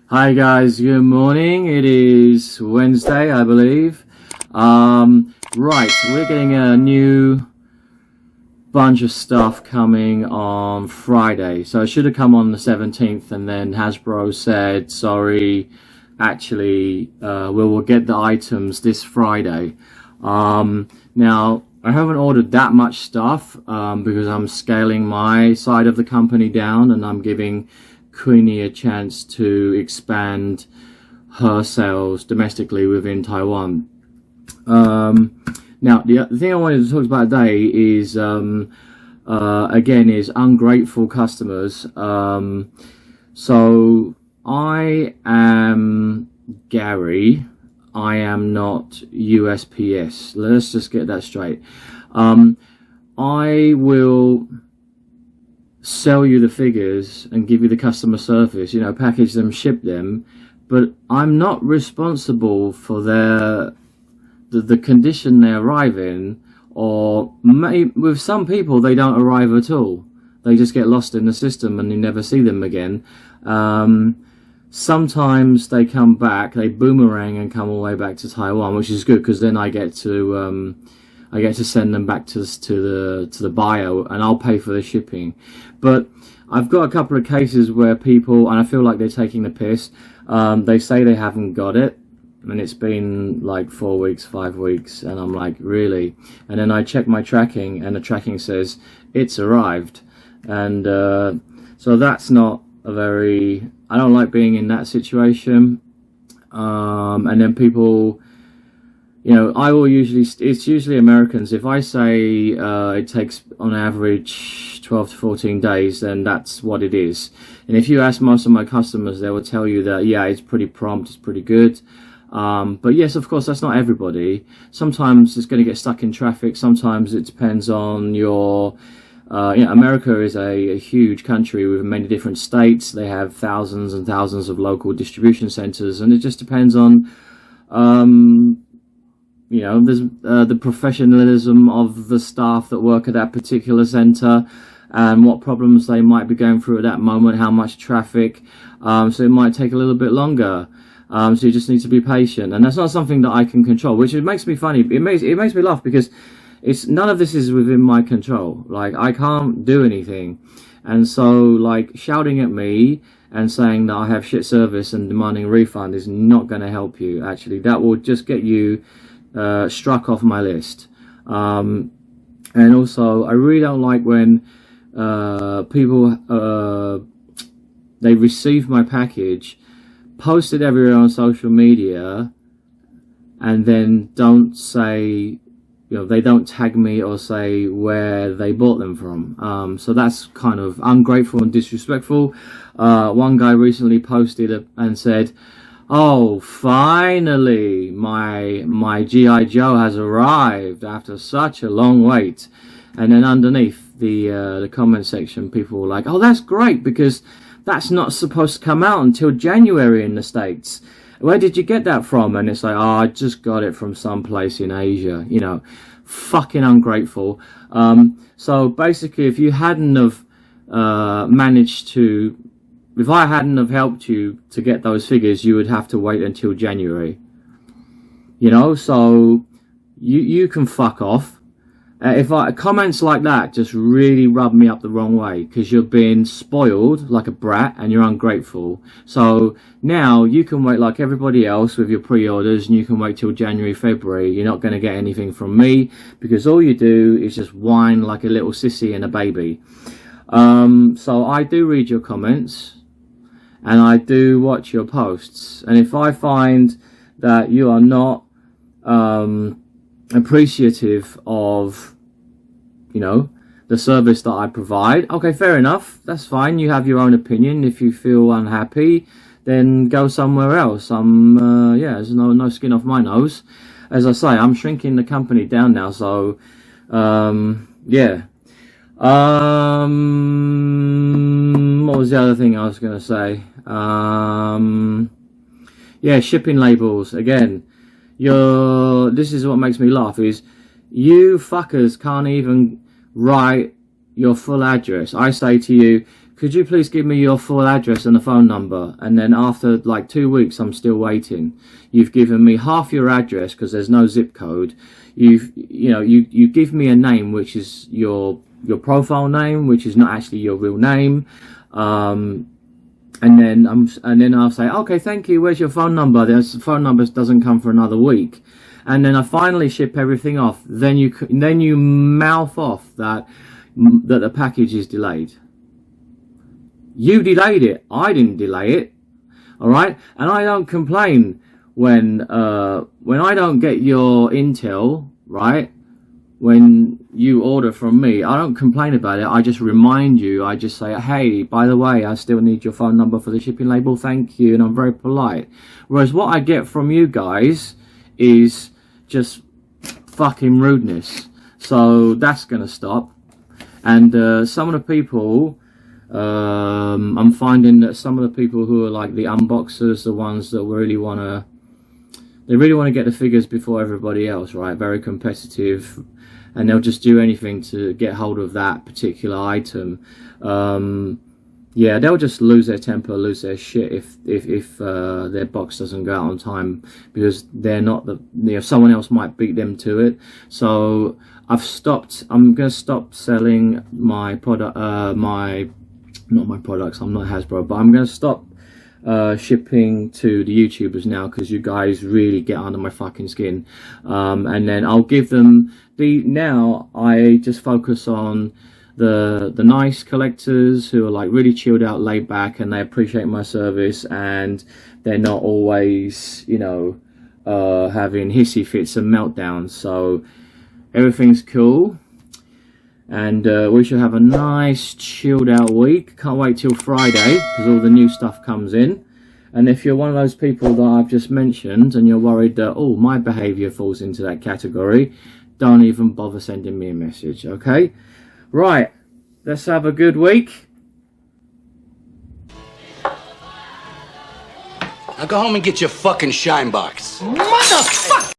Hi guys, good morning. It is Wednesday, I believe. Right, we're getting a new bunch of stuff coming on Friday. So it should have come on the 17th, and then Hasbro said, sorry, actually, we will get the items this Friday. Now, I haven't ordered that much stuff because I'm scaling my side of the company down, and I'm giving Queenie a chance to expand her sales domestically within Taiwan. Now, the thing I wanted to talk about today is, again, is ungrateful customers. So I am Gary. I am not USPS. Let's just get that straight. I will sell you the figures and give you the customer service, package them, ship them, but I'm not responsible for the condition they arrive in, or with some people they don't arrive at all. They just get lost in the system and you never see them again. Sometimes they come back, they boomerang and come all the way back to Taiwan, which is good because then I get to send them back to the buyer, and I'll pay for the shipping. But I've got a couple of cases where people, and I feel like they're taking the piss, they say they haven't got it, and it's been like 4 weeks, 5 weeks, and I'm like, really? And then I check my tracking, and the tracking says it's arrived. And so that's not a very, I don't like being in that situation. And then people, I will usually, it's usually Americans. If I say it takes on average 12 to 14 days, then that's what it is. And if you ask most of my customers, they will tell you that, yeah, it's pretty prompt, it's pretty good. But yes, of course, that's not everybody. Sometimes it's going to get stuck in traffic. Sometimes it depends on your, America is a huge country with many different states. They have thousands and thousands of local distribution centers, and it just depends on, there's the professionalism of the staff that work at that particular center, and what problems they might be going through at that moment, how much traffic. So it might take a little bit longer. So you just need to be patient, and that's not something that I can control, which it makes me funny. It makes me laugh because none of this is within my control. Like, I can't do anything, and so like shouting at me and saying that I have shit service and demanding a refund is not going to help you. Actually, that will just get you struck off my list. And also, I really don't like when people they receive my package, post it everywhere on social media, and then don't say, they don't tag me or say where they bought them from. So that's kind of ungrateful and disrespectful. One guy recently posted and said, "Oh, finally, my G.I. Joe has arrived after such a long wait." And then underneath the comment section, people were like, "Oh, that's great, because that's not supposed to come out until January in the States. Where did you get that from?" And it's like, "Oh, I just got it from someplace in Asia." Fucking ungrateful. So basically, if you hadn't have if I hadn't have helped you to get those figures, you would have to wait until January. So you can fuck off. Comments like that just really rub me up the wrong way, because you're being spoiled like a brat and you're ungrateful. So now you can wait like everybody else with your pre-orders, and you can wait till January, February. You're not going to get anything from me, because all you do is just whine like a little sissy and a baby. So I do read your comments, and I do watch your posts, and if I find that you are not appreciative of the service that I provide, okay, fair enough, that's fine. You have your own opinion. If you feel unhappy, then go somewhere else. There's no skin off my nose. As I say, I'm shrinking the company down now, so what was the other thing I was going to say? Shipping labels again. This is what makes me laugh, is you fuckers can't even write your full address. I say to you, could you please give me your full address and a phone number? And then after like 2 weeks, I'm still waiting. You've given me half your address because there's no zip code. You give me a name which is your profile name, which is not actually your real name. And then I'll say, okay, thank you. Where's your phone number? The phone number doesn't come for another week. And then I finally ship everything off. Then you mouth off that the package is delayed. You delayed it. I didn't delay it. All right. And I don't complain when I don't get your intel, right? When you order from me, I don't complain about it. I just remind you. I just say, hey, by the way, I still need your phone number for the shipping label. Thank you. And I'm very polite. Whereas what I get from you guys is just fucking rudeness. So that's going to stop. And some of the people, I'm finding that some of the people who are like the unboxers, the ones that really want to get the figures before everybody else, right? Very competitive, and they'll just do anything to get hold of that particular item. Yeah, they'll just lose their temper, lose their shit if their box doesn't go out on time, because they're not someone else might beat them to it. So I'm going to stop selling my product, not my products, I'm not Hasbro, but I'm going to stop shipping to the YouTubers now, because you guys really get under my fucking skin. And then I'll give them now I just focus on the nice collectors who are like really chilled out, laid back, and they appreciate my service, and they're not always, having hissy fits and meltdowns. So everything's cool, and we should have a nice chilled out week. Can't wait till Friday, because all the new stuff comes in. And if you're one of those people that I've just mentioned and you're worried that, oh, my behavior falls into that category, don't even bother sending me a message, okay? Right, let's have a good week. Now go home and get your fucking shine box. Motherfucker!